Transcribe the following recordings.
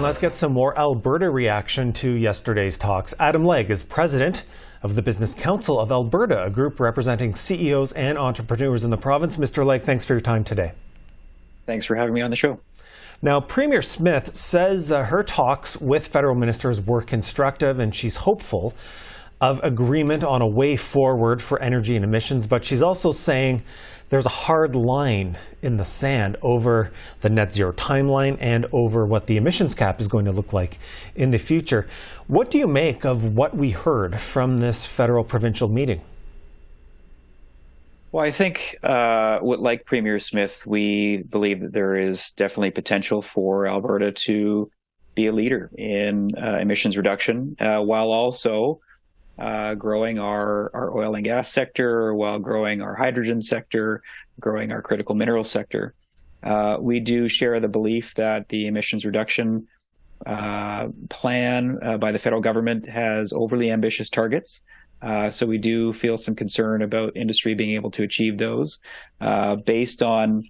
And let's get some more Alberta reaction to yesterday's talks. Adam Legge is president of the Business Council of Alberta, a group representing CEOs and entrepreneurs in the province. Mr. Legge, thanks for your time today. Thanks for having me on the show. Now, Premier Smith says her talks with federal ministers were constructive, and she's hopeful of agreement on a way forward for energy and emissions, but she's also saying there's a hard line in the sand over the net zero timeline and over what the emissions cap is going to look like in the future. What do you make of what we heard from this federal provincial meeting? Well, I think, like Premier Smith, we believe that there is definitely potential for Alberta to be a leader in emissions reduction, while also growing our oil and gas sector, while growing our hydrogen sector, growing our critical mineral sector. We do share the belief that the emissions reduction plan by the federal government has overly ambitious targets. So we do feel some concern about industry being able to achieve those. Based on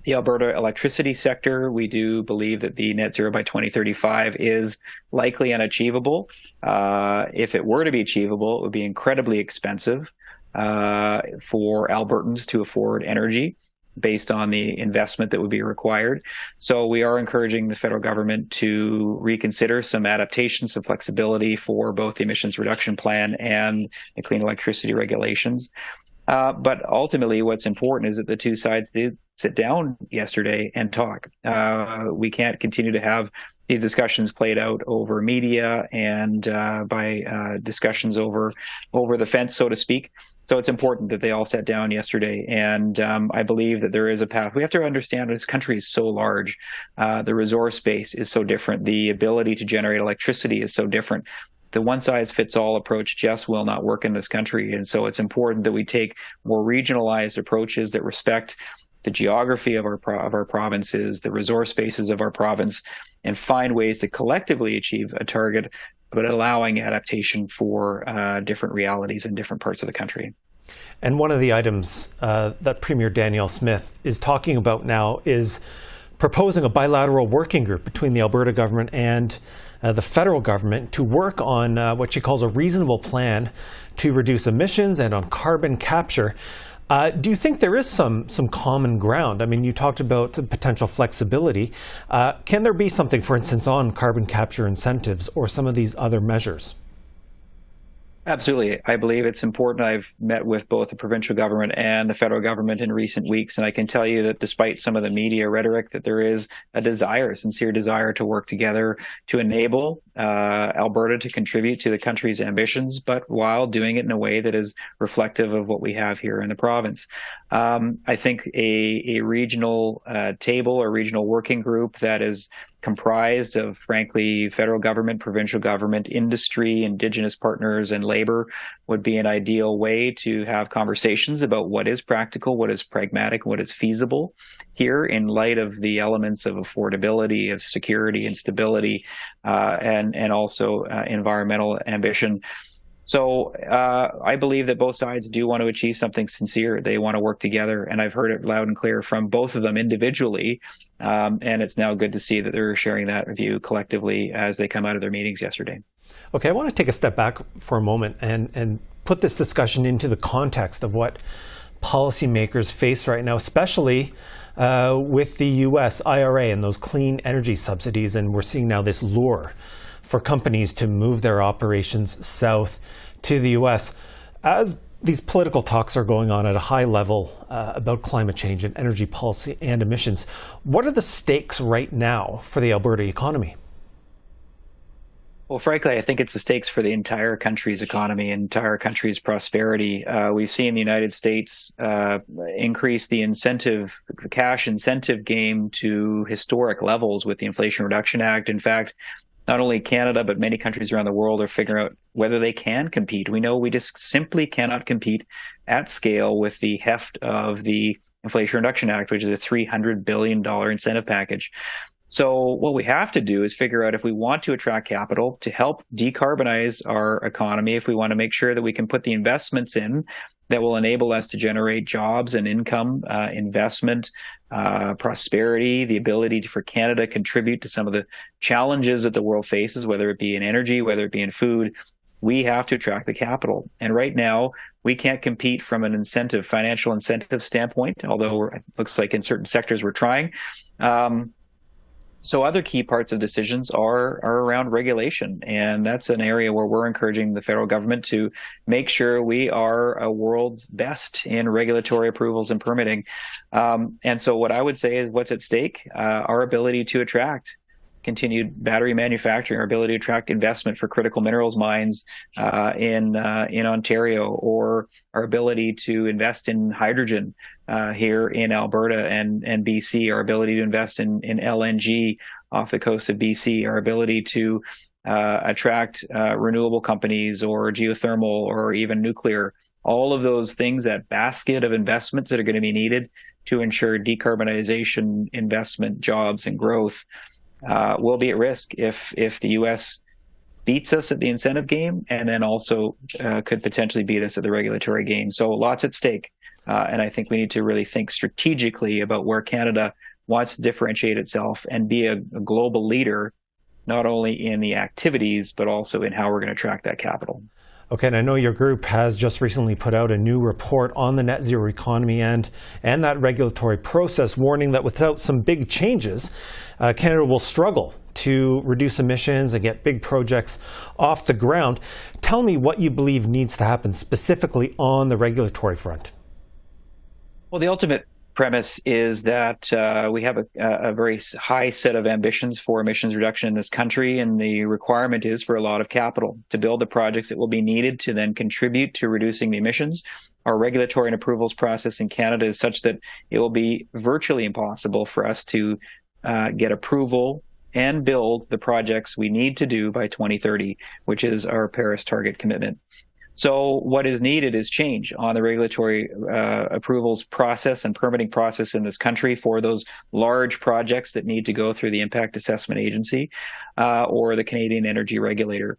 the Alberta electricity sector, we do believe that the net zero by 2035 is likely unachievable. If it were to be achievable, it would be incredibly expensive for Albertans to afford energy based on the investment that would be required. So we are encouraging the federal government to reconsider some adaptations, some flexibility for both the emissions reduction plan and the clean electricity regulations. But ultimately, what's important is that the two sides did sit down yesterday and talk. We can't continue to have these discussions played out over media and by discussions over the fence, so to speak. So it's important that they all sat down yesterday. And I believe that there is a path. We have to understand this country is so large. The resource base is so different. The ability to generate electricity is so different. The one-size-fits-all approach just will not work in this country. And so it's important that we take more regionalized approaches that respect the geography of our provinces, the resource bases of our province, and find ways to collectively achieve a target, but allowing adaptation for different realities in different parts of the country. And one of the items that Premier Danielle Smith is talking about now is proposing a bilateral working group between the Alberta government and the federal government to work on what she calls a reasonable plan to reduce emissions and on carbon capture. Do you think there is some common ground? I mean, you talked about the potential flexibility. Can there be something, for instance, on carbon capture incentives or some of these other measures? Absolutely. I believe it's important. I've met with both the provincial government and the federal government in recent weeks, and I can tell you that despite some of the media rhetoric, that there is a sincere desire to work together to enable Alberta to contribute to the country's ambitions, but while doing it in a way that is reflective of what we have here in the province. I think a regional table or regional working group that is comprised of, frankly, federal government, provincial government, industry, Indigenous partners, and labor would be an ideal way to have conversations about what is practical, what is pragmatic, what is feasible here in light of the elements of affordability, of security and stability, and also environmental ambition. So I believe that both sides do want to achieve something sincere. They want to work together, and I've heard it loud and clear from both of them individually, and it's now good to see that they're sharing that view collectively as they come out of their meetings yesterday. Okay, I want to take a step back for a moment and put this discussion into the context of what policymakers face right now, especially with the U.S. IRA and those clean energy subsidies, and we're seeing now this lure for companies to move their operations south to the U.S. As these political talks are going on at a high level about climate change and energy policy and emissions, what are the stakes right now for the Alberta economy? Well, frankly, I think it's the stakes for the entire country's economy, entire country's prosperity. We've seen the United States increase the cash incentive game to historic levels with the Inflation Reduction Act. In fact, not only Canada, but many countries around the world are figuring out whether they can compete. We know we just simply cannot compete at scale with the heft of the Inflation Reduction Act, which is a $300 billion incentive package. So what we have to do is figure out if we want to attract capital to help decarbonize our economy, if we want to make sure that we can put the investments in that will enable us to generate jobs and income, investment, prosperity, the ability for Canada to contribute to some of the challenges that the world faces, whether it be in energy, whether it be in food. We have to attract the capital. And right now, we can't compete from an financial incentive standpoint, although it looks like in certain sectors we're trying. So other key parts of decisions are around regulation. And that's an area where we're encouraging the federal government to make sure we are a world's best in regulatory approvals and permitting. And so what I would say is what's at stake, our ability to attract continued battery manufacturing, our ability to attract investment for critical minerals mines in Ontario, or our ability to invest in hydrogen here in Alberta and BC, our ability to invest in LNG off the coast of BC, our ability to attract renewable companies or geothermal or even nuclear. All of those things, that basket of investments that are going to be needed to ensure decarbonization, investment, jobs, and growth will be at risk if the U.S. beats us at the incentive game, and then also could potentially beat us at the regulatory game. So lots at stake. And I think we need to really think strategically about where Canada wants to differentiate itself and be a global leader, not only in the activities, but also in how we're going to attract that capital. Okay, and I know your group has just recently put out a new report on the net zero economy and that regulatory process, warning that without some big changes, Canada will struggle to reduce emissions and get big projects off the ground. Tell me what you believe needs to happen specifically on the regulatory front. Well, the ultimate premise is that we have a very high set of ambitions for emissions reduction in this country, and the requirement is for a lot of capital to build the projects that will be needed to then contribute to reducing the emissions. Our regulatory and approvals process in Canada is such that it will be virtually impossible for us to get approval and build the projects we need to do by 2030, which is our Paris target commitment. So what is needed is change on the regulatory approvals process and permitting process in this country for those large projects that need to go through the Impact Assessment Agency or the Canadian Energy Regulator.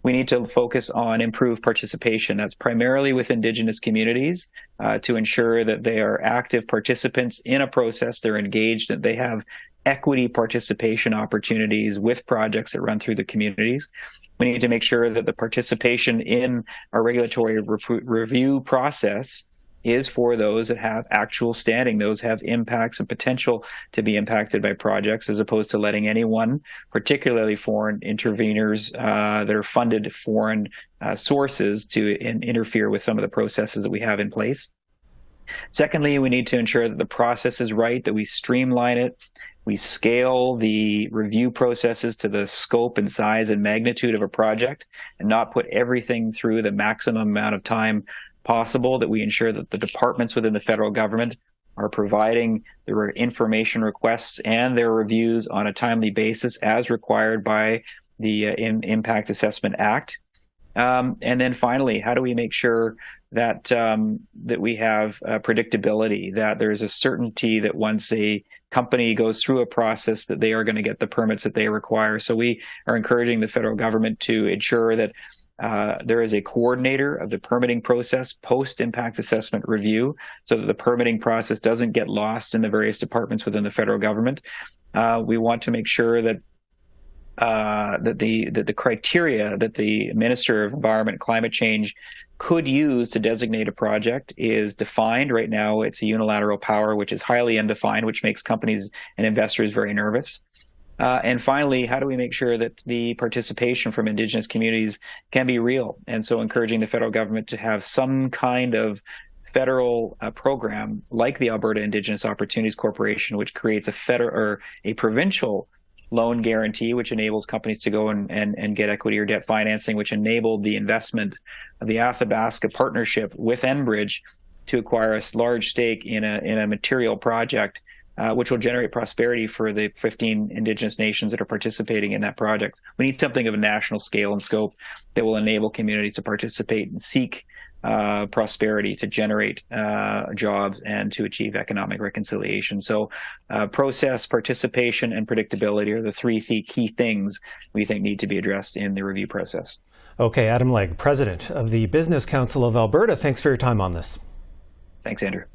We need to focus on improved participation. That's primarily with Indigenous communities to ensure that they are active participants in a process, they're engaged, that they have equity participation opportunities with projects that run through the communities. We need to make sure that the participation in our regulatory review process is for those that have actual standing, those have impacts and potential to be impacted by projects, as opposed to letting anyone, particularly foreign interveners that are funded foreign sources, to interfere with some of the processes that we have in place. Secondly, we need to ensure that the process is right, that we streamline it. We scale the review processes to the scope and size and magnitude of a project, and not put everything through the maximum amount of time possible, that we ensure that the departments within the federal government are providing their information requests and their reviews on a timely basis as required by the Impact Assessment Act. And then finally, how do we make sure that that we have predictability, that there's a certainty that once a company goes through a process that they are going to get the permits that they require. So we are encouraging the federal government to ensure that there is a coordinator of the permitting process post-impact assessment review, so that the permitting process doesn't get lost in the various departments within the federal government. We want to make sure that the criteria that the Minister of Environment and Climate Change could use to designate a project is defined. Right now, it's a unilateral power, which is highly undefined, which makes companies and investors very nervous. And finally, how do we make sure that the participation from Indigenous communities can be real? And so encouraging the federal government to have some kind of federal program like the Alberta Indigenous Opportunities Corporation, which creates a federal or a provincial loan guarantee, which enables companies to go and get equity or debt financing, which enabled the investment of the Athabasca partnership with Enbridge to acquire a large stake in a material project, which will generate prosperity for the 15 Indigenous nations that are participating in that project. We need something of a national scale and scope that will enable communities to participate and seek prosperity, to generate jobs, and to achieve economic reconciliation. So process, participation, and predictability are the three key things we think need to be addressed in the review process. Okay, Adam Legge, President of the Business Council of Alberta, thanks for your time on this. Thanks, Andrew.